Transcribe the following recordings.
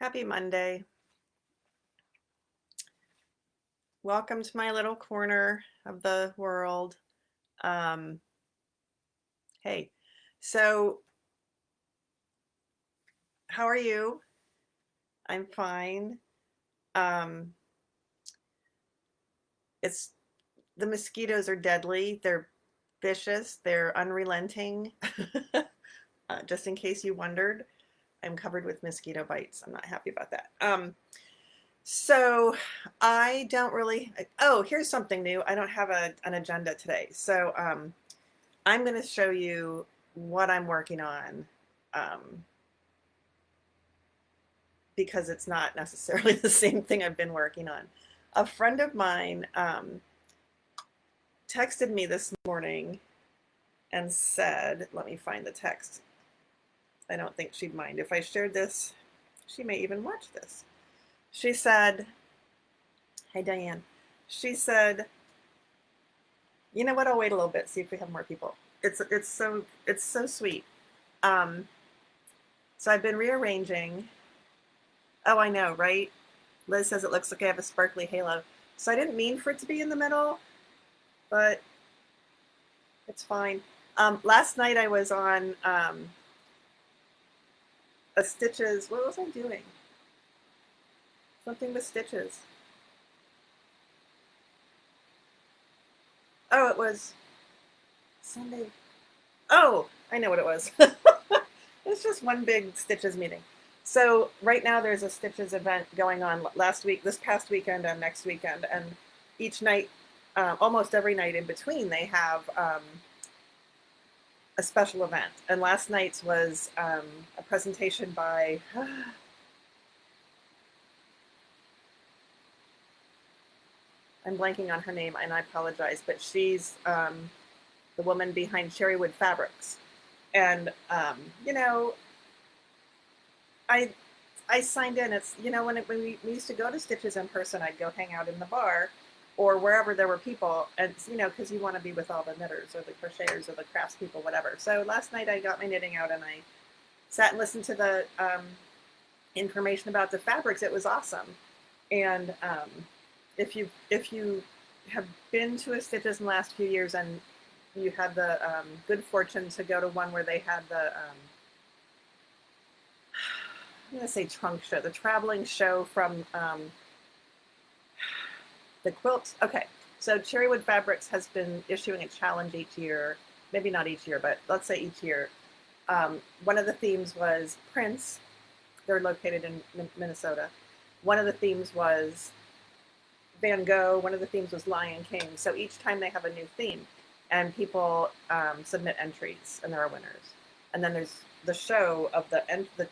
Happy Monday. Welcome to my little corner of the world. Um, hey, so how are you? I'm fine. Um, it's the mosquitoes are deadly. They're vicious. They're unrelenting. Just in case you wondered, I'm covered with mosquito bites. I'm not happy about that. So I don't really. Oh, here's something new. I don't have an agenda today. So I'm going to show you what I'm working on um, because it's not necessarily the same thing I've been working on. A friend of mine texted me this morning and said, let me find the text. I don't think she'd mind if I shared this. She may even watch this. She said, hey, Diane. She said, you know what? I'll wait a little bit, see if we have more people. It's so sweet. Um, so I've been rearranging. Oh, I know, right? Liz says it looks like I have a sparkly halo. So I didn't mean for it to be in the middle, but it's fine. Last night I was on a Stitches. What was I doing? Something with Stitches. Oh, it was Sunday. Oh, I know what it was. It's just one big Stitches meeting. So right now there's a Stitches event going on this past weekend, and next weekend, and each night, almost every night in between, they have a special event. And last night's was a presentation by I'm blanking on her name, and I apologize, but she's the woman behind Cherrywood Fabrics. And you know, I I signed in. It's when we used to go to Stitches in person, I'd go hang out in the bar or wherever there were people, and because you want to be with all the knitters or the crocheters or the craftspeople, whatever. So last night I got my knitting out and I sat and listened to the information about the fabrics. It was awesome. And if you have been to a Stitches in the last few years and you had the good fortune to go to one where they had the I'm going to say trunk show, the traveling show from the quilts. Okay, so Cherrywood Fabrics has been issuing a challenge each year, maybe not each year, but let's say each year. One of the themes was Prince. They're located in Minnesota. One of the themes was Van Gogh. One of the themes was Lion King. So each time they have a new theme, and people submit entries, and there are winners. And then there's the show of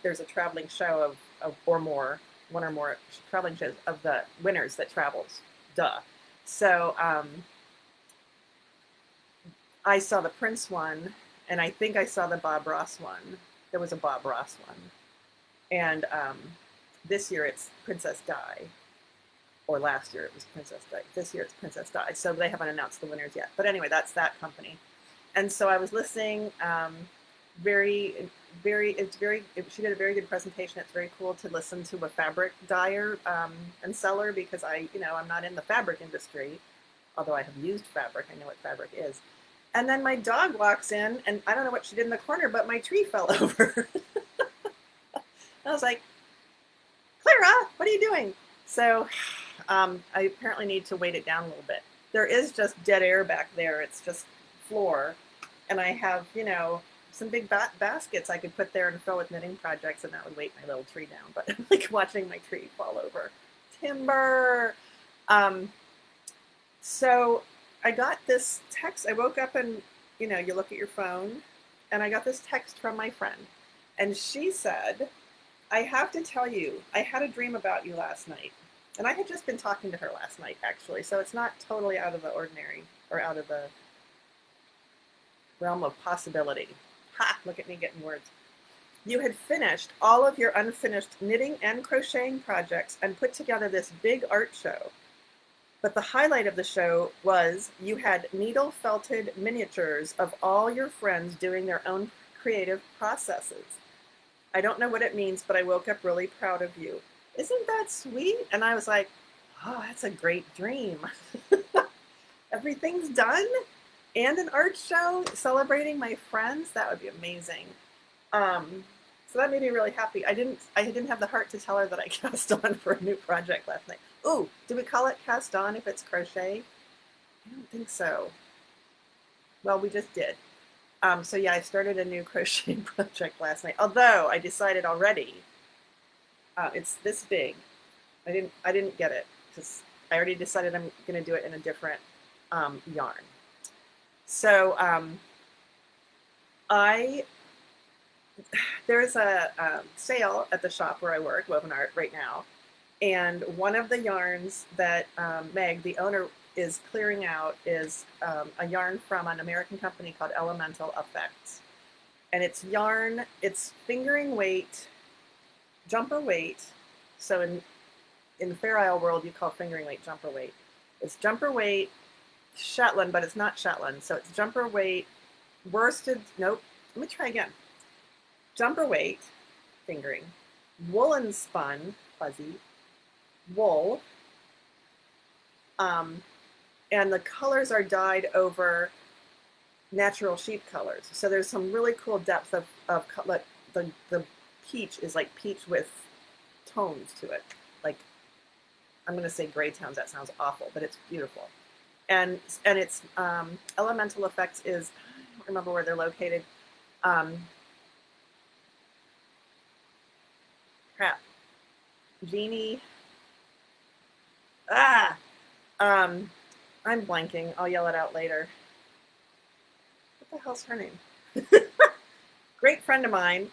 there's a traveling show of or more, one or more traveling shows of the winners that travels. Duh. So I saw the Prince one, and I think I saw the Bob Ross one. There was a Bob Ross one, and this year it's Princess Di. Or last year it was Princess Di. This year it's Princess Di. So they haven't announced the winners yet. But anyway, that's that company. And so I was listening. Very, very. She did a very good presentation. It's very cool to listen to a fabric dyer and seller because I'm not in the fabric industry, although I have used fabric. I know what fabric is. And then my dog walks in, and I don't know what she did in the corner, but my tree fell over. I was like, Clara, what are you doing? So I apparently need to weight it down a little bit. There is just dead air back there. It's just floor. And I have, some big baskets I could put there and fill with knitting projects, and that would weight my little tree down. But I'm like watching my tree fall over. Timber. So I got this text. I woke up and, you look at your phone, and I got this text from my friend. And she said, I have to tell you, I had a dream about you last night. And I had just been talking to her last night, actually. So it's not totally out of the ordinary or out of the realm of possibility. Ha! Look at me getting words. You had finished all of your unfinished knitting and crocheting projects and put together this big art show. But the highlight of the show was you had needle felted miniatures of all your friends doing their own creative processes. I don't know what it means, but I woke up really proud of you. Isn't that sweet? And I was like, oh, that's a great dream. Everything's done and an art show celebrating my friends. That would be amazing. Um, so that made me really happy. I didn't have the heart to tell her that I cast on for a new project last night. Ooh, do we call it cast on if it's crochet? I don't think so. Well, we just did. So yeah, I started a new crochet project last night. Although I decided already, it's this big. I didn't get it because I already decided I'm going to do it in a different yarn. So I there's a sale at the shop where I work, Woven Art, right now, and one of the yarns that Meg, the owner, is clearing out is a yarn from an American company called Elemental Effects, and it's yarn. It's fingering weight, jumper weight. So in the Fair Isle world, you call fingering weight jumper weight. It's jumper weight Shetland, but it's not Shetland. So it's jumper weight worsted. Nope. Let me try again. Jumper weight fingering, woolen spun fuzzy wool, and the colors are dyed over natural sheep colors. So there's some really cool depth of like the peach is like peach with tones to it. Like I'm going to say gray tones. That sounds awful, but it's beautiful. And it's Elemental Effects is, I don't remember where they're located. Crap. Jeannie. I'm blanking. I'll yell it out later. What the hell's her name? Great friend of mine.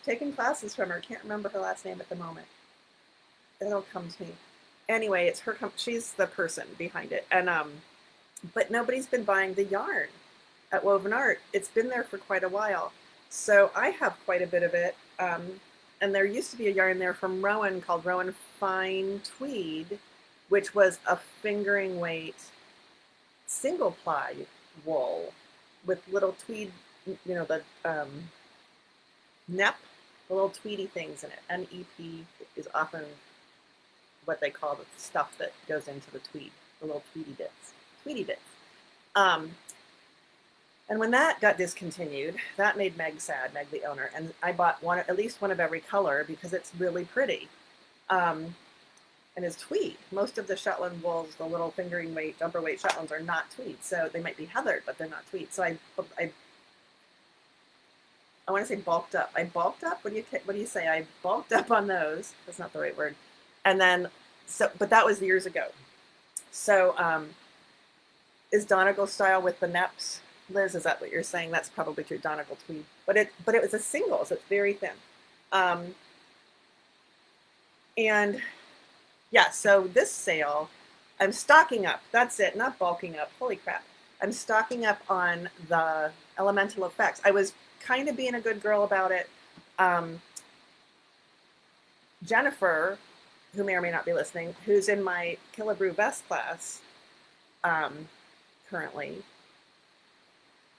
Taking classes from her. Can't remember her last name at the moment. It'll come to me. Anyway, it's her. She's the person behind it. And but nobody's been buying the yarn at Woven Art. It's been there for quite a while. So I have quite a bit of it. And there used to be a yarn there from Rowan called Rowan Fine Tweed, which was a fingering weight single ply wool with little tweed, the NEP, the little tweedy things in it. NEP is often what they call the stuff that goes into the tweed, the little tweedy bits. And when that got discontinued, that made Meg sad, Meg the owner. And I bought at least one of every color because it's really pretty. And it's tweed. Most of the Shetland wools, the little fingering weight, jumper weight Shetlands are not tweed. So they might be heathered, but they're not tweed. So I want to say bulked up. I bulked up. What do you say? I bulked up on those. That's not the right word. And then but that was years ago. So is Donegal style with the NEPs? Liz, is that what you're saying? That's probably true, Donegal tweed. But it was a single, so it's very thin. And yeah, so this sale, I'm stocking up. That's it, not bulking up. Holy crap. I'm stocking up on the Elemental Effects. I was kind of being a good girl about it. Jennifer, who may or may not be listening, who's in my Killebrew Vest class currently,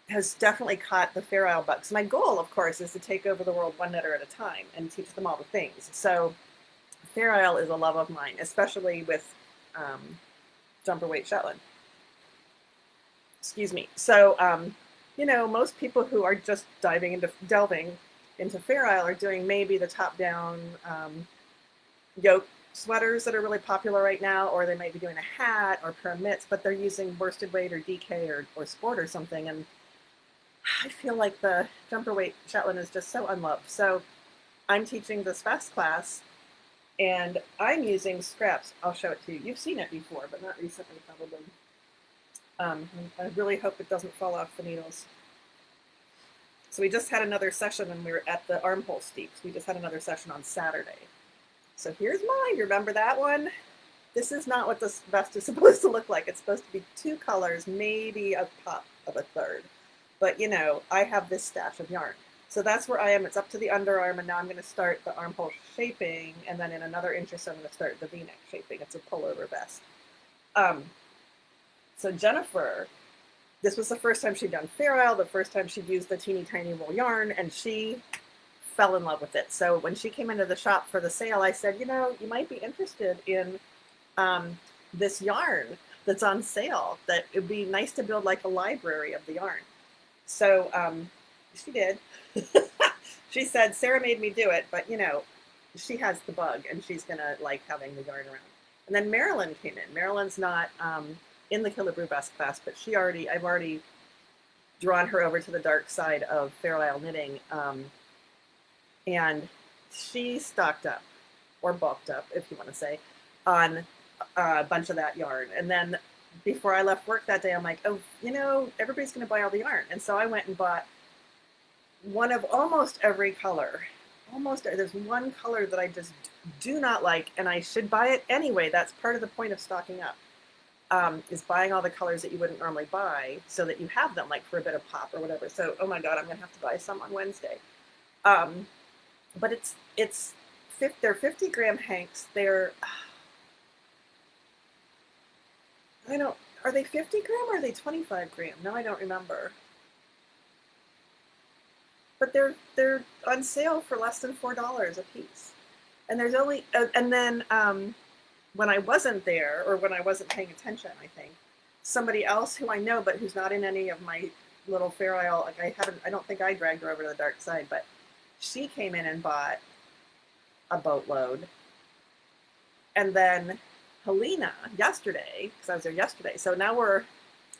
has definitely caught the Fair Isle bug. So my goal, of course, is to take over the world one knitter at a time and teach them all the things. So Fair Isle is a love of mine, especially with jumper weight Shetland. Excuse me. So, most people who are just delving into Fair Isle are doing maybe the top-down yoke sweaters that are really popular right now, or they might be doing a hat or pair of mitts, but they're using worsted weight or DK or sport or something. And I feel like the jumper weight Shetland is just so unloved. So I'm teaching this fast class, and I'm using scraps. I'll show it to you. You've seen it before, but not recently, probably. I really hope it doesn't fall off the needles. So we just had another session when we were at the Armhole Steeps. We just had another session on Saturday. So here's mine. You remember that one? This is not what this vest is supposed to look like. It's supposed to be 2 colors, maybe a pop of a third. But, I have this stash of yarn. So that's where I am. It's up to the underarm, and now I'm going to start the armhole shaping, and then in another inch or so, I'm going to start the V-neck shaping. It's a pullover vest. So Jennifer, this was the first time she'd done Fair Isle, the first time she'd used the teeny tiny wool yarn, and she fell in love with it. So when she came into the shop for the sale, I said, you know, you might be interested in this yarn that's on sale, that it'd be nice to build like a library of the yarn. So she did. She said, Sarah made me do it, but you know, she has the bug and she's gonna like having the yarn around. And then Marilyn came in. Marilyn's not in the Killebrew Best class, but I've already drawn her over to the dark side of Fair Isle Knitting. And she stocked up, or bulked up, if you want to say, on a bunch of that yarn. And then before I left work that day, I'm like, oh, you know, everybody's going to buy all the yarn. And so I went and bought one of almost every color. There's one color that I just do not like, and I should buy it anyway. That's part of the point of stocking up, is buying all the colors that you wouldn't normally buy so that you have them, like for a bit of pop or whatever. So, oh my God, I'm going to have to buy some on Wednesday. But they're 50 gram hanks. They're, are they 50 gram or are they 25 gram? No, I don't remember. But they're on sale for less than $4 a piece. And there's only, and then when I wasn't there, or when I wasn't paying attention, I think, somebody else who I know, but who's not in any of my little Fair Isle, like I don't think I dragged her over to the dark side, but she came in and bought a boatload. And then Helena yesterday, because I was there yesterday, so now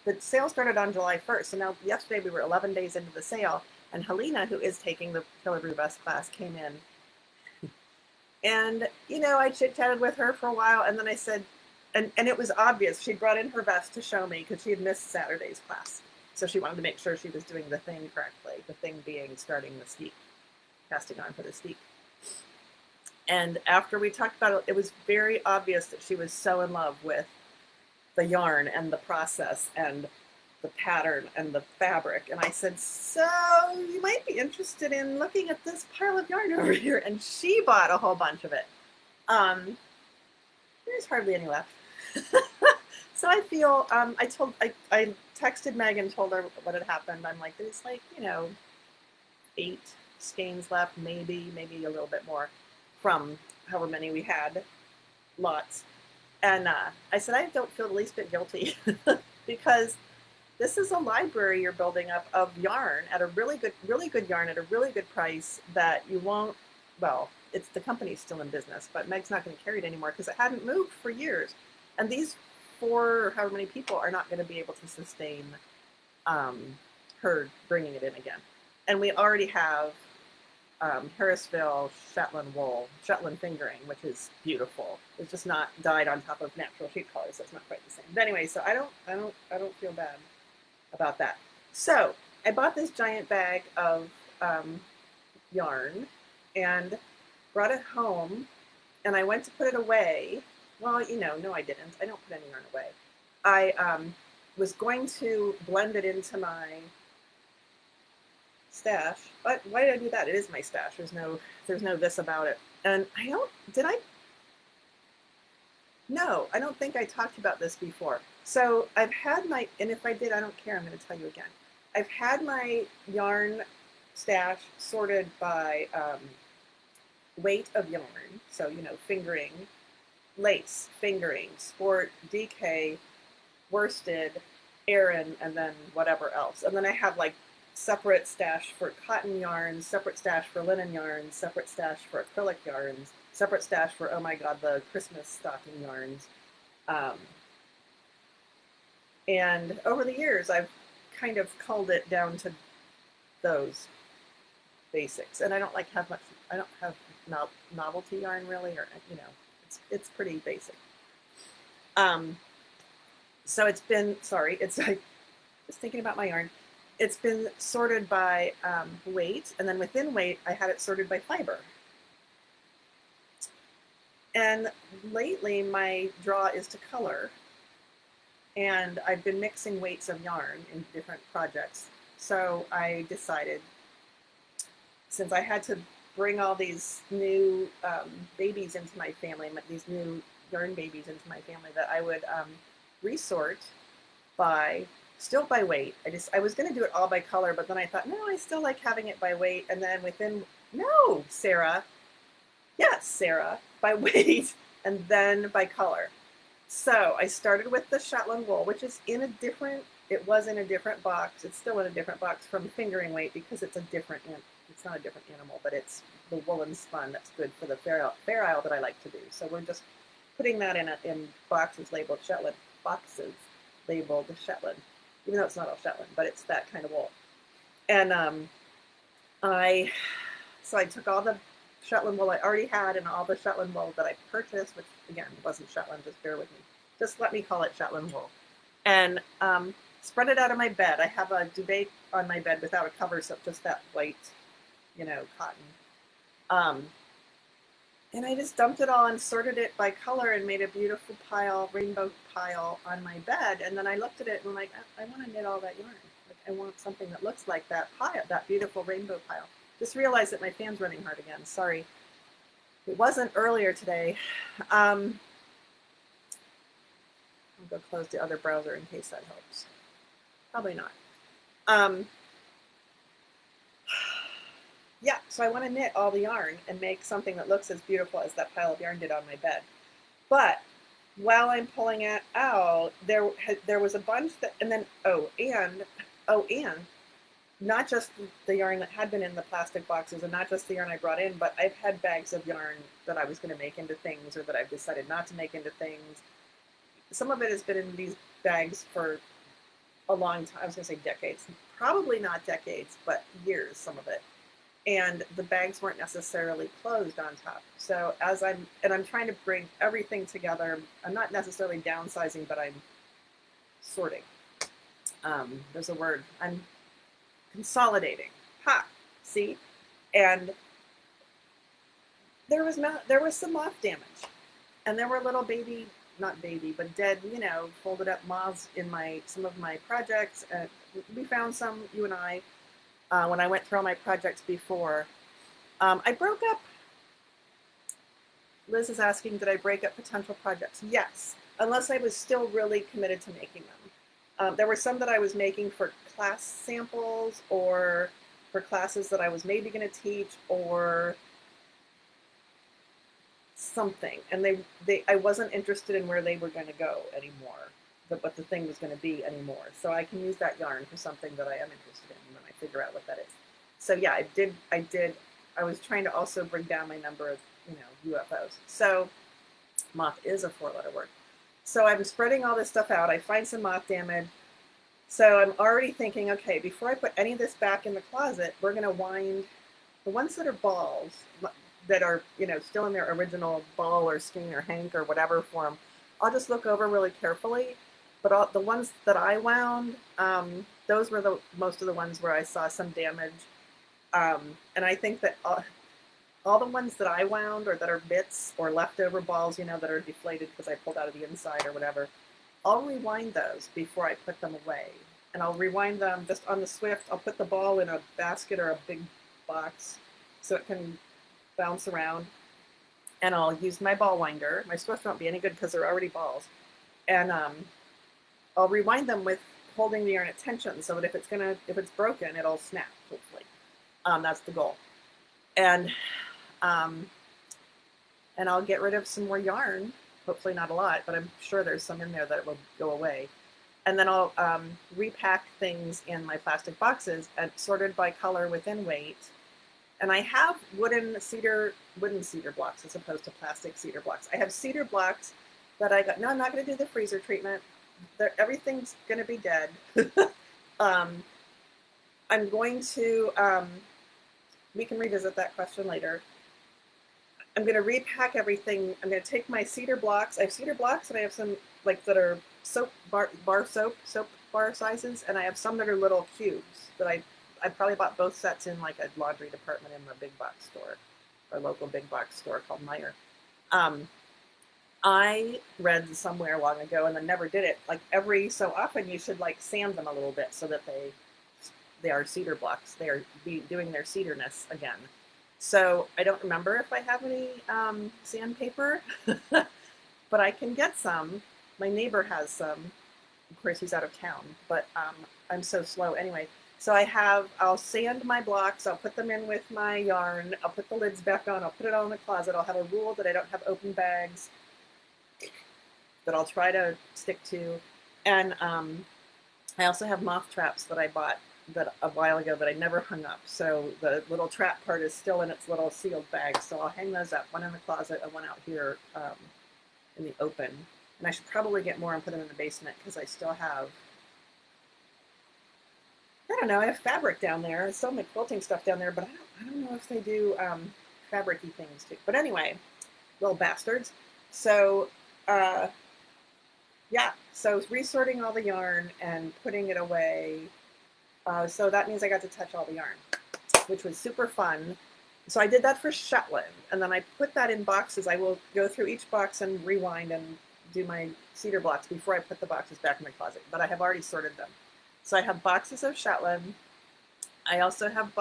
the sale started on July 1st, so now yesterday we were 11 days into the sale, and Helena, who is taking the Killebrew Best class, came in. And, you know, I chit-chatted with her for a while, and then I said, and it was obvious, she brought in her vest to show me, because she had missed Saturday's class. So she wanted to make sure she was doing the thing correctly, the thing being starting the steep, casting on for the steep. And after we talked about it, it was very obvious that she was so in love with the yarn and the process and the pattern and the fabric. And I said, so you might be interested in looking at this pile of yarn over here. And she bought a whole bunch of it. There's hardly any left. So I feel, I texted Meg and told her what had happened. I'm like, there's like, you know, 8 skeins left, maybe a little bit more from however many we had, lots. And I said, I don't feel the least bit guilty because this is a library you're building up of yarn at a really good yarn at a really good price that you won't, well, it's the company's still in business, but Meg's not going to carry it anymore because it hadn't moved for years. And these 4 or however many people are not going to be able to sustain her bringing it in again. And we already have Harrisville Shetland wool, Shetland fingering, which is beautiful. It's just not dyed on top of natural sheet colors, so it's not quite the same. But anyway, so I don't feel bad about that. So I bought this giant bag of yarn and brought it home, and I went to put it away. Well, you know, no, I didn't. I don't put any yarn away. I was going to blend it into my stash, but why did I do that? It is my stash. There's no this about it. And no, I don't think I talked about this before. So I've had and if I did, I don't care, I'm going to tell you again. I've had my yarn stash sorted by weight of yarn. So, you know, fingering, lace, fingering, sport, DK, worsted, Aran, and then whatever else. And then I have like separate stash for cotton yarns, separate stash for linen yarns, separate stash for acrylic yarns, separate stash for, oh my God, the Christmas stocking yarns. And over the years, I've kind of culled it down to those basics. And I don't have novelty yarn really, or, you know, it's pretty basic. So it's been, it's like, just thinking about my yarn. It's been sorted by weight, and then within weight, I had it sorted by fiber. And lately, my draw is to color, and I've been mixing weights of yarn in different projects. So I decided, since I had to bring all these new babies into my family, these new yarn babies into my family, that I would resort still by weight. I was going to do it all by color, but then I thought, no, I still like having it by weight. And then within No, Sarah. Yes, Sarah, by weight and then by color. So I started with the Shetland wool, which is in a different, it was in a different box. It's still in a different box from fingering weight because it's a different, it's not a different animal, but it's the woolen spun that's good for the Fair Isle that I like to do. So we're just putting that in boxes labeled Shetland, boxes labeled Shetland, even though it's not all Shetland, but it's that kind of wool. And I took all the Shetland wool I already had and all the Shetland wool that I purchased, which again wasn't Shetland, just bear with me. Just let me call it Shetland wool. And spread it out on my bed. I have a duvet on my bed without a cover, so just that white, cotton. And I just dumped it all and sorted it by color and made a beautiful pile, rainbow pile on my bed. And then I looked at it and I'm like, I want to knit all that yarn. Like, I want something that looks like that pile, that beautiful rainbow pile. Just realized that my fan's running hard again. Sorry. It wasn't earlier today. I'll go close the other browser in case that helps. Probably not. Yeah, so I want to knit all the yarn and make something that looks as beautiful as that pile of yarn did on my bed. But while I'm pulling it out, there was a bunch that, and then, and not just the yarn that had been in the plastic boxes and not just the yarn I brought in, but I've had bags of yarn that I was going to make into things or that I've decided not to make into things. Some of it has been in these bags for a long time. I was going to say decades. Probably not decades, but years, some of it. And the bags weren't necessarily closed on top. So I'm trying to bring everything together. I'm not necessarily downsizing, but I'm sorting. There's a word. I'm consolidating. Ha! See? And there was some moth damage. And there were little baby, not baby, but dead, folded up moths in some of my projects. We found some, you and I, when I went through all my projects before. I broke up. Liz is asking, did I break up potential projects? Yes, unless I was still really committed to making them. There were some that I was making for class samples or for classes that I was maybe going to teach or something. And I wasn't interested in where they were going to go anymore, what the thing was going to be anymore. So I can use that yarn for something that I am interested in when I figure out what that is. So yeah, I was trying to also bring down my number of, UFOs. So moth is a 4-letter word. So I'm spreading all this stuff out. I find some moth damage. So I'm already thinking, okay, before I put any of this back in the closet, we're going to wind the ones that are balls that are, still in their original ball or skein or hank or whatever form. I'll just look over really carefully. But the ones that I wound, those were most of the ones where I saw some damage. And I think that all the ones that I wound or that are bits or leftover balls, that are deflated because I pulled out of the inside or whatever, I'll rewind those before I put them away. And I'll rewind them just on the Swift. I'll put the ball in a basket or a big box so it can bounce around. And I'll use my ball winder. My Swift won't be any good because they're already balls. And I'll rewind them with holding the yarn at tension so that if it's broken, it'll snap, hopefully. That's the goal. And I'll get rid of some more yarn, hopefully not a lot, but I'm sure there's some in there that will go away. And then I'll repack things in my plastic boxes and sorted by color within weight. And I have wooden cedar blocks as opposed to plastic cedar blocks. I have cedar blocks that I got. No, I'm not going to do the freezer treatment. Everything's going to be dead. I'm going to, we can revisit that question later. I'm going to repack everything. I'm going to take my cedar blocks. I have cedar blocks and I have some that are soap bar soap bar sizes. And I have some that are little cubes that I probably bought both sets in a laundry department in the big box store or local big box store called Meijer. I read somewhere long ago and then never did it. Every so often you should sand them a little bit so that they are cedar blocks. They are doing their cederness again. So I don't remember if I have any sandpaper, but I can get some. My neighbor has some. Of course, he's out of town, but I'm so slow anyway. So I'll sand my blocks, I'll put them in with my yarn, I'll put the lids back on, I'll put it all in the closet, I'll have a rule that I don't have open bags that I'll try to stick to. And I also have moth traps that I bought that a while ago that I never hung up. So the little trap part is still in its little sealed bag. So I'll hang those up, one in the closet and one out here in the open. And I should probably get more and put them in the basement because I still have, I don't know, I have fabric down there. I still make quilting stuff down there, but I don't know if they do fabric-y things too. But anyway, little bastards. So yeah, so resorting all the yarn and putting it away. So that means I got to touch all the yarn, which was super fun. So I did that for Shetland, and then I put that in boxes. I will go through each box and rewind and do my cedar blocks before I put the boxes back in my closet, but I have already sorted them. So I have boxes of Shetland. I also have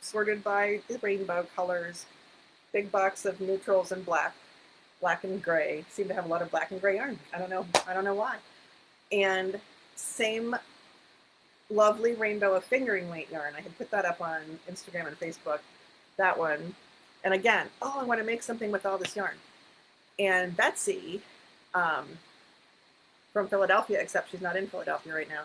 sorted by the rainbow colors, big box of neutrals and black and gray. Seem to have a lot of black and gray yarn. I don't know why. And same lovely rainbow of fingering weight yarn. I had put that up on Instagram and Facebook, that one. And again, I want to make something with all this yarn. And Betsy from Philadelphia, except she's not in Philadelphia right now,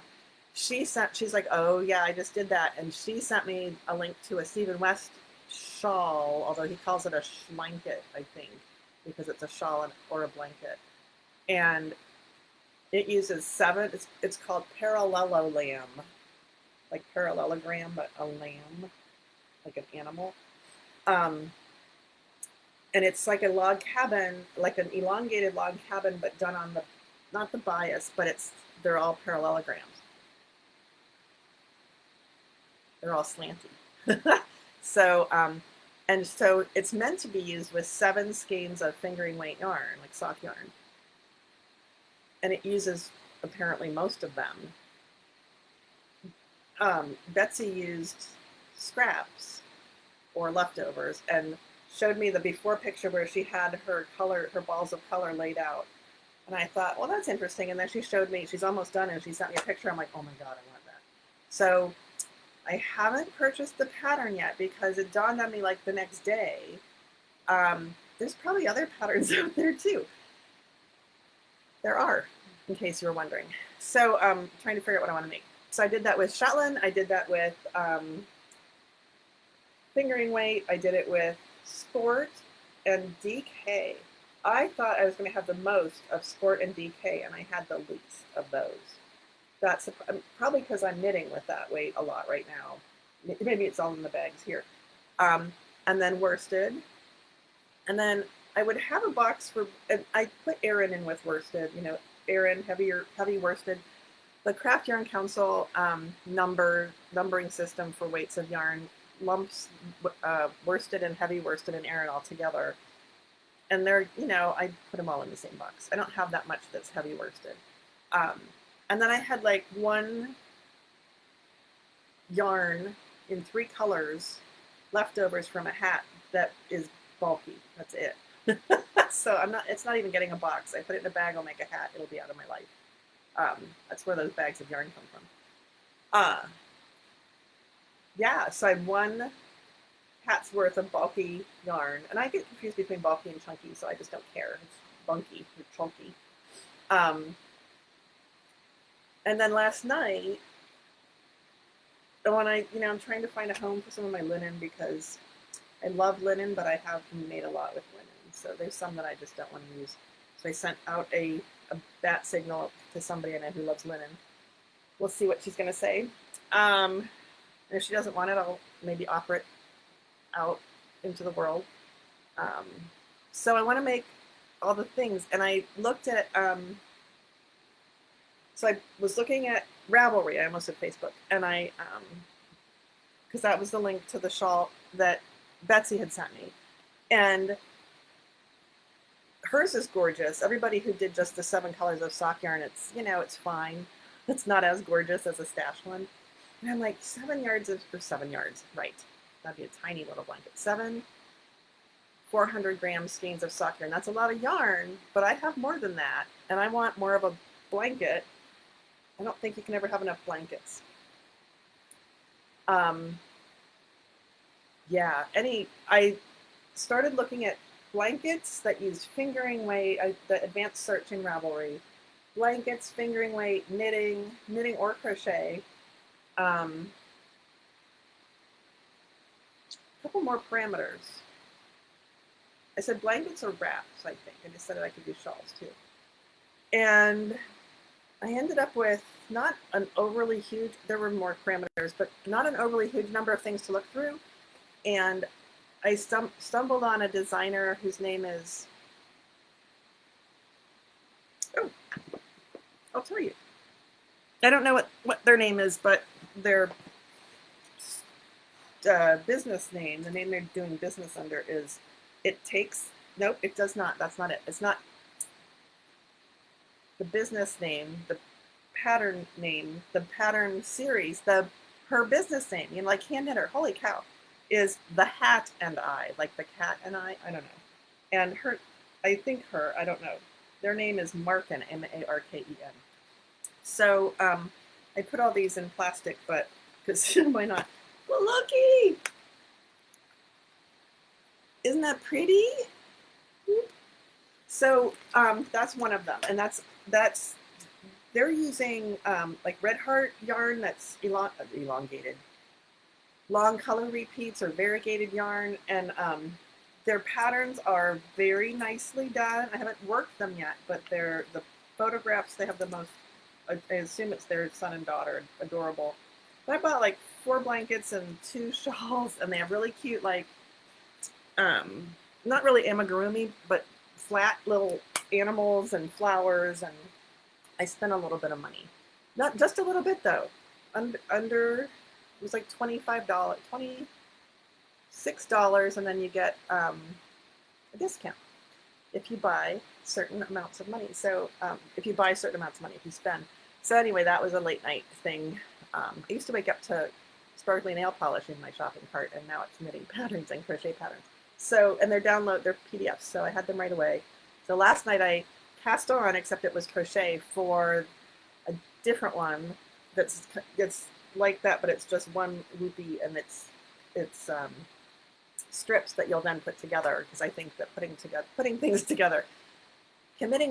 she's like, oh yeah, I just did that. And she sent me a link to a Stephen West shawl, although he calls it a schlanket, I think, because it's a shawl or a blanket. And it uses 7, it's called parallelogram, like parallelogram, but a lamb, like an animal. And it's like a log cabin, like an elongated log cabin, but done on the, not the bias, but they're all parallelograms. They're all slanty. So, and so it's meant to be used with 7 skeins of fingering weight yarn, like sock yarn. And it uses apparently most of them. Betsy used scraps or leftovers and showed me the before picture where she had her balls of color laid out. And I thought, well, that's interesting. And then she showed me, she's almost done, and she sent me a picture. I'm like, oh my God, I want that. So I haven't purchased the pattern yet because it dawned on me like the next day. There's probably other patterns out there too. There are, in case you were wondering. So trying to figure out what I want to make. So I did that with Shetland. I did that with fingering weight. I did it with Sport and DK. I thought I was going to have the most of Sport and DK, and I had the least of those. That's probably because I'm knitting with that weight a lot right now. Maybe it's all in the bags here. And then worsted. And then I would have a box for, and I put Aran in with worsted, you know, Aran, heavy worsted. The Craft Yarn Council numbering system for weights of yarn lumps worsted and heavy worsted and Aran all together. And they're, you know, I put them all in the same box. I don't have that much that's heavy worsted. And then I had like one yarn in 3 colors leftovers from a hat that is bulky. That's it. So it's not even getting a box. I put it in a bag, I'll make a hat, it'll be out of my life. That's where those bags of yarn come from. Yeah, so I had 1 hat's worth of bulky yarn, and I get confused between bulky and chunky, so I just don't care. It's bunky or chunky. And then last night, when I'm trying to find a home for some of my linen because I love linen, but I have made a lot with linen. So there's some that I just don't want to use. So I sent out a bat signal to somebody I know who loves linen. We'll see what she's going to say. And if she doesn't want it, I'll maybe offer it out into the world. So I want to make all the things. And I looked at, so I was looking at Ravelry. I almost said Facebook. And because that was the link to the shawl that Betsy had sent me. And hers is gorgeous. Everybody who did just the 7 colors of sock yarn, it's, you know, it's fine. It's not as gorgeous as a stash one. And I'm like, 7 yards, right. That'd be a tiny little blanket. 7 400-gram skeins of sock yarn. That's a lot of yarn, but I have more than that. And I want more of a blanket. I don't think you can ever have enough blankets. Um, yeah, I started looking at blankets that use fingering weight, the advanced search in Ravelry, blankets, fingering weight, knitting or crochet. A couple more parameters. I said blankets or wraps, I think. I decided I could do shawls too. And I ended up with not an overly huge, there were more parameters, but not an overly huge number of things to look through. And I stumbled on a designer whose name is, oh, I'll tell you. I don't know what their name is, but their business name, the name they're doing business under is It Takes, nope, it does not, that's not it. It's not the business name, the pattern name, the pattern series, her business name, you know, like hand knitter, holy cow, is The Hat and I, like the cat and I don't know. And her, I think her, I don't know. Their name is Marken, M-A-R-K-E-N. So I put all these in plastic, but because why not? Well, looky! Isn't that pretty? So that's one of them, and that's they're using like Red Heart yarn that's elongated, long color repeats or variegated yarn, and their patterns are very nicely done. I haven't worked them yet, but they're the photographs. They have the most. I assume it's their son and daughter. Adorable. But I bought like 4 blankets and 2 shawls, and they have really cute like not really amigurumi, but flat little animals and flowers, and I spent a little bit of money. Not just a little bit though. Under it was like $25, $26, and then you get a discount if you buy certain amounts of money. So if you buy certain amounts of money, if you spend. So anyway, that was a late night thing. I used to wake up to sparkly nail polish in my shopping cart, and now it's knitting patterns and crochet patterns. So, and they're PDFs, so I had them right away. So last night I cast on, except it was crochet, for a different one that's like that, but it's just one loopy, and it's strips that you'll then put together, because I think that committing to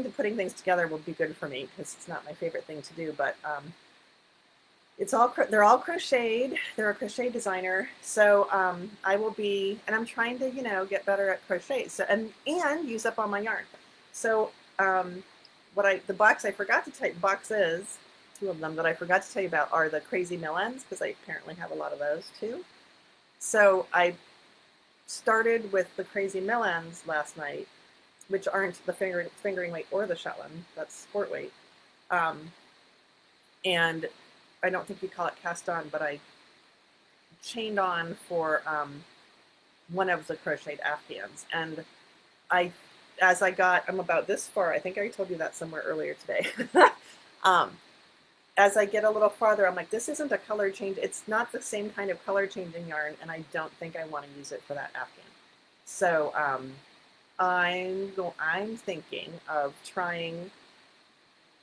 putting things together will be good for me, because it's not my favorite thing to do, but they're all crocheted. They're a crochet designer, so I will be, and I'm trying to, you know, get better at crochet. So and use up all my yarn. So the box I forgot to tell you, boxes, 2 of them that I forgot to tell you about are the Crazy Mill Ends, because I apparently have a lot of those too. So I started with the Crazy Mill Ends last night, which aren't the fingering weight or the Shetland. That's sport weight, and I don't think you call it cast on, but I chained on for one of the crocheted Afghans. And I'm about this far, I think I told you that somewhere earlier today. As I get a little farther, I'm like, this isn't a color change. It's not the same kind of color changing yarn, and I don't think I want to use it for that Afghan. So I'm thinking of trying.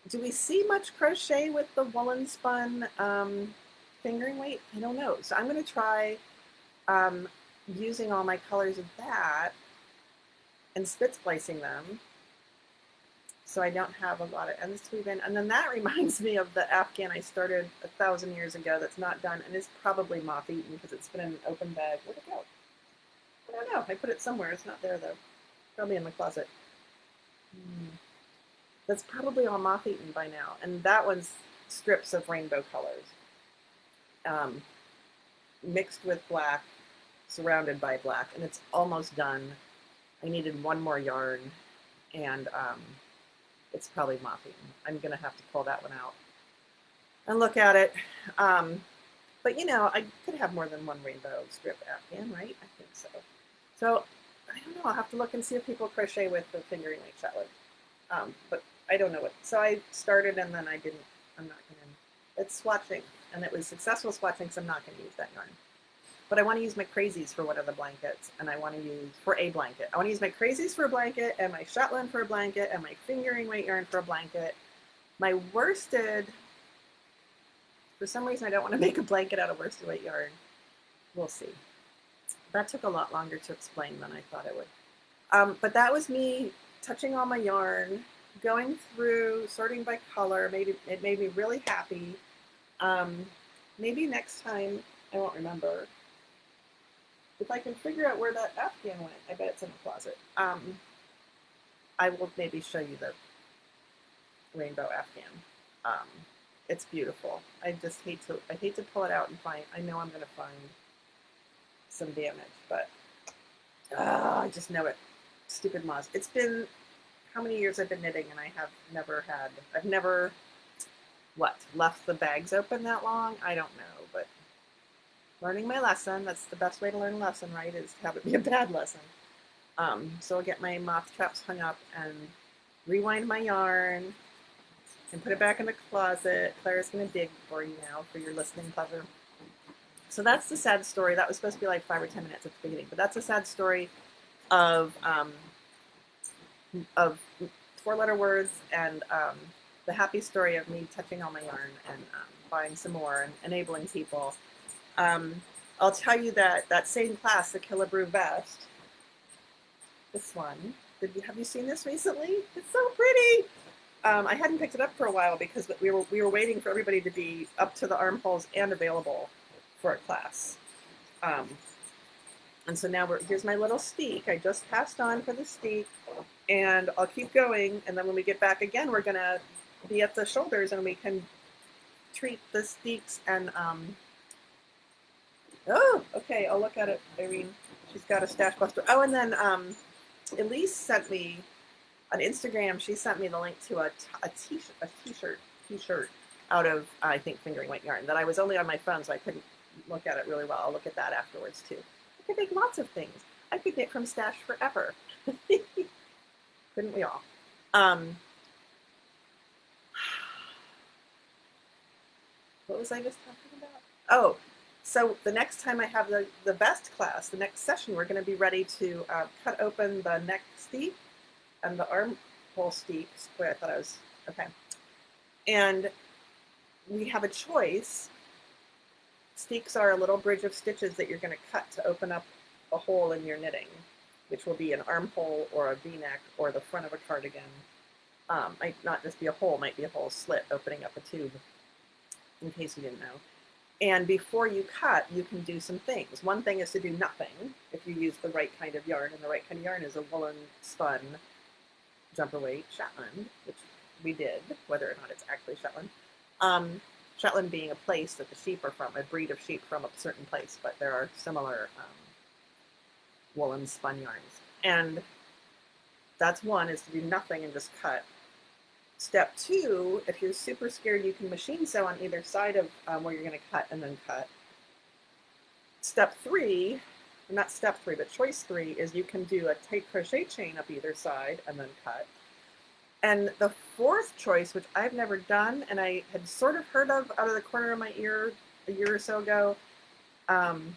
Do we see much crochet with the woolen spun fingering weight? I don't know. So I'm going to try using all my colors of that and spit splicing them, so I don't have a lot of ends to weave in. And then that reminds me of the Afghan I started 1,000 years ago that's not done and is probably moth-eaten because it's been in an open bag. Where'd it go? I don't know. I put it somewhere. It's not there though. Probably in the closet. That's probably all moth-eaten by now. And that one's strips of rainbow colors, mixed with black, surrounded by black, and it's almost done. I needed one more yarn, and it's probably moth-eaten. I'm going to have to pull that one out and look at it. But you know, I could have more than one rainbow strip Afghan, right? I think so. So I don't know. I'll have to look and see if people crochet with the fingering weight Shetland. But I don't know what. So I started and then I didn't. I'm not going to. It's swatching, and it was successful swatching, so I'm not going to use that yarn. But I want to use my crazies for one of the blankets, and I want to use for a blanket. I want to use my crazies for a blanket, and my Shetland for a blanket, and my fingering weight yarn for a blanket. My worsted For some reason, I don't want to make a blanket out of worsted weight yarn. We'll see. That took a lot longer to explain than I thought it would. But that was me touching all my yarn, going through, sorting by color. Maybe it made me really happy. Maybe next time, I won't remember. If I can figure out where that Afghan went, I bet it's in the closet. I will maybe show you the rainbow Afghan. It's beautiful. I hate to pull it out and find, I know I'm going to find some damage, but I just know it. Stupid moths. It's been how many years I've been knitting, and I've never left the bags open that long? I don't know, but learning my lesson, that's the best way to learn a lesson, right, is to have it be a bad lesson. So I'll get my moth traps hung up and rewind my yarn and put it back in the closet. Clara's going to dig for you now for your listening pleasure. So that's the sad story. That was supposed to be like 5 or 10 minutes at the beginning, but that's a sad story of 4-letter words and the happy story of me touching all my yarn and buying some more and enabling people. I'll tell you that that same class, the Killebrew vest, this one, have you seen this recently? It's so pretty. I hadn't picked it up for a while because we were waiting for everybody to be up to the armholes and available for a class. And so now here's my little steek. I just passed on for the steek, and I'll keep going. And then when we get back again, we're gonna be at the shoulders, and we can treat the steeks. And oh, okay, I'll look at it. Irene, she's got a stash buster. Oh, and then Elise sent me on Instagram. She sent me the link to a t-shirt out of I think fingering weight yarn that I was only on my phone, so I couldn't look at it really well. I'll look at that afterwards too. I could make lots of things. I could knit from stash forever. Couldn't we all? What was I just talking about? Oh, so the next time I have the vest class, the next session, we're going to be ready to cut open the neck steep and the armhole steeps. Boy, I thought I was, okay. And we have a choice. Steeks are a little bridge of stitches that you're going to cut to open up a hole in your knitting, which will be an armhole or a V-neck or the front of a cardigan. Might not just be a hole, might be a whole slit opening up a tube, in case you didn't know. And before you cut, you can do some things. One thing is to do nothing if you use the right kind of yarn, and the right kind of yarn is a woolen spun jumper weight Shetland, which we did, whether or not it's actually Shetland. Shetland being a place that the sheep are from, a breed of sheep from a certain place, but there are similar woolen spun yarns. And that's one, is to do nothing and just cut. Step 2, if you're super scared, you can machine sew on either side of where you're going to cut and then cut. Step 3, not step 3, but choice 3 is you can do a tight crochet chain up either side and then cut. And the 4th choice, which I've never done and I had sort of heard of out of the corner of my ear a year or so ago, and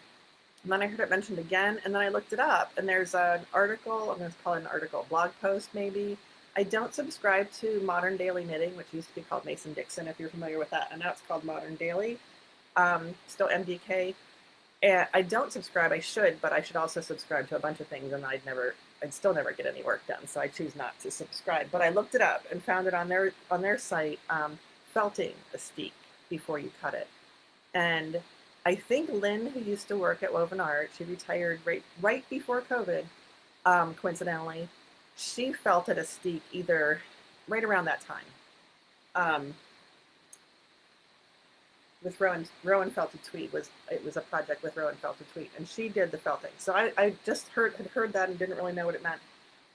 then I heard it mentioned again, and then I looked it up, and there's an article, I'm going to call it an article, blog post maybe. I don't subscribe to Modern Daily Knitting, which used to be called Mason Dixon, if you're familiar with that, and now it's called Modern Daily, still MDK. And I don't subscribe, I should, but I should also subscribe to a bunch of things, and I'd still never get any work done, so I choose not to subscribe. But I looked it up and found it on their site, felting a steek before you cut it. And I think Lynn, who used to work at Woven Art, she retired right before COVID, coincidentally. She felted a steek either right around that time. With Rowan Felted Tweed, it was a project with Rowan Felted Tweed, and she did the felting. So I just had heard that and didn't really know what it meant,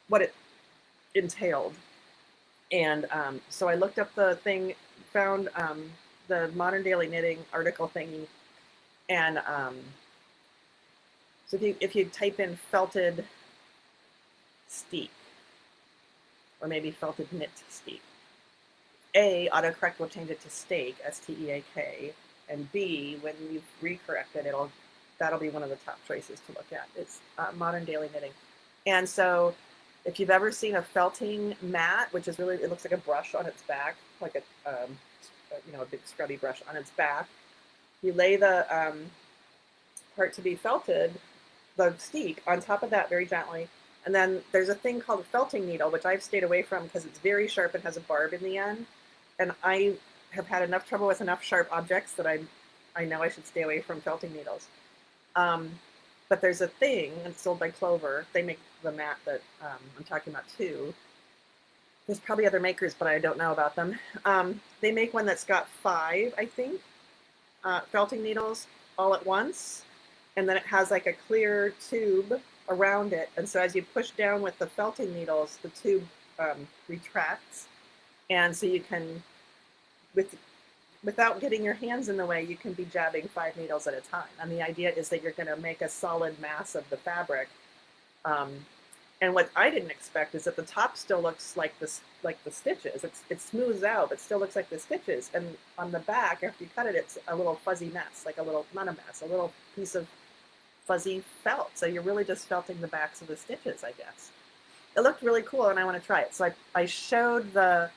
what it entailed. And so I looked up the thing, found the Modern Daily Knitting article thingy, and so if you type in felted steek, or maybe felted knit steek, A, autocorrect will change it to steak, S-T-E-A-K, and B, when you've recorrected, that'll be one of the top choices to look at. It's Modern Daily Knitting. And so if you've ever seen a felting mat, which is really, it looks like a brush on its back, like a big scrubby brush on its back, You lay the part to be felted, the steek, on top of that very gently. And then there's a thing called a felting needle, which I've stayed away from because it's very sharp and has a barb in the end. And I have had enough trouble with enough sharp objects that I know I should stay away from felting needles. But there's a thing, it's sold by Clover. They make the mat that I'm talking about too. There's probably other makers, but I don't know about them. They make one that's got 5, I think, felting needles all at once. And then it has like a clear tube around it. And so as you push down with the felting needles, the tube retracts. And so you can, without getting your hands in the way, you can be jabbing 5 needles at a time. And the idea is that you're going to make a solid mass of the fabric. And what I didn't expect is that the top still looks like this, like the stitches. It smooths out, but still looks like the stitches. And on the back, after you cut it, it's a little fuzzy mess, like a little, not a mess, a little piece of fuzzy felt. So you're really just felting the backs of the stitches, I guess. It looked really cool, and I want to try it. So I showed the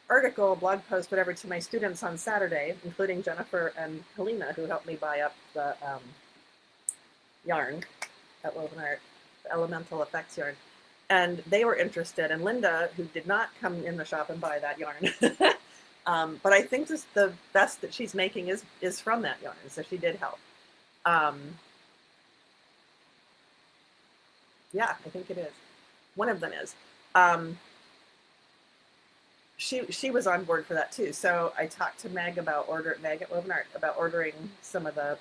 article, blog post, whatever, to my students on Saturday, including Jennifer and Helena, who helped me buy up the yarn at Woven Art, the Elemental Effects yarn. And they were interested, and Linda, who did not come in the shop and buy that yarn, but I think this, the vest that she's making is from that yarn, so she did help. Yeah, I think it is. One of them is. She was on board for that too. So I talked to Meg about Meg at Woven Art about ordering some of the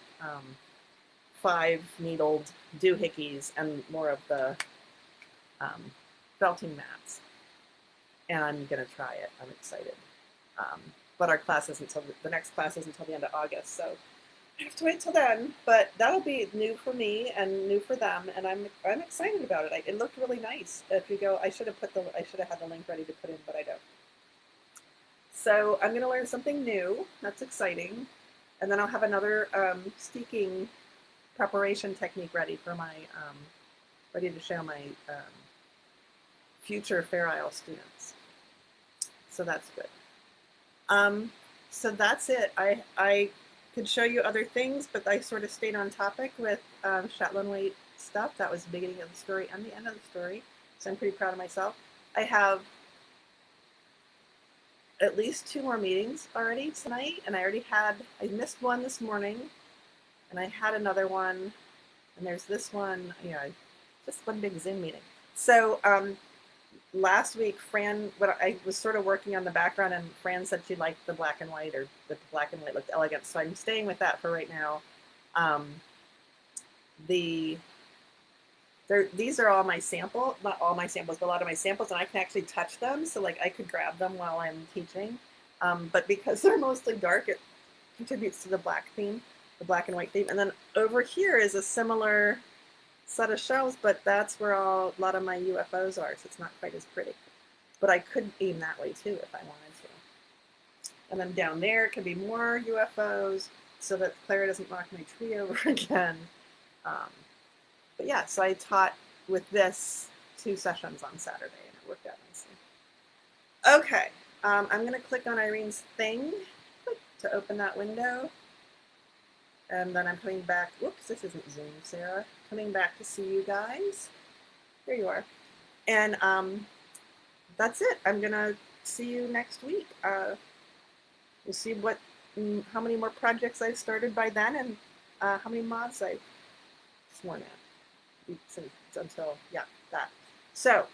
5 needled doohickeys and more of the felting mats, and I'm gonna try it. I'm excited. But our class isn't until the next class isn't until the end of August, so I have to wait till then. But that'll be new for me and new for them, and I'm excited about it. It looked really nice. If you go, I should have had the link ready to put in, but I don't. So I'm gonna learn something new. That's exciting, and then I'll have another steeking preparation technique ready for my ready to show my future Fair Isle students. So that's good. So that's it. I could show you other things, but I sort of stayed on topic with Shetland weight stuff. That was the beginning of the story and the end of the story. So I'm pretty proud of myself. I have at least 2 more meetings already tonight, and I missed one this morning, and I had another one, and there's this one, just one big Zoom meeting. So last week, Fran, I was sort of working on the background, and Fran said she liked the black and white, or that the black and white looked elegant. So I'm staying with that for right now. These are all my sample, not all my samples, but a lot of my samples, and I can actually touch them. So like I could grab them while I'm teaching. But because they're mostly dark, it contributes to the black theme, the black and white theme. And then over here is a similar set of shelves, but that's where a lot of my UFOs are, so it's not quite as pretty. But I could aim that way too if I wanted to. And then down there could be more UFOs so that Clara doesn't knock my tree over again. But yeah, so I taught with this 2 sessions on Saturday, and it worked out nicely. Okay, I'm gonna click on Irene's thing to open that window. And then I'm coming back. Whoops, this isn't Zoom, Sarah. Coming back to see you guys. There you are. And that's it. I'm gonna see you next week. We'll see how many more projects I've started by then, and how many mods I've sworn at. Until that. So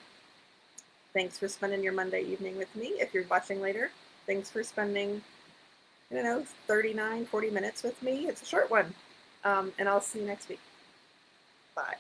thanks for spending your Monday evening with me. If you're watching later, thanks for spending 39, 40 minutes with me. It's a short one. And I'll see you next week. Bye.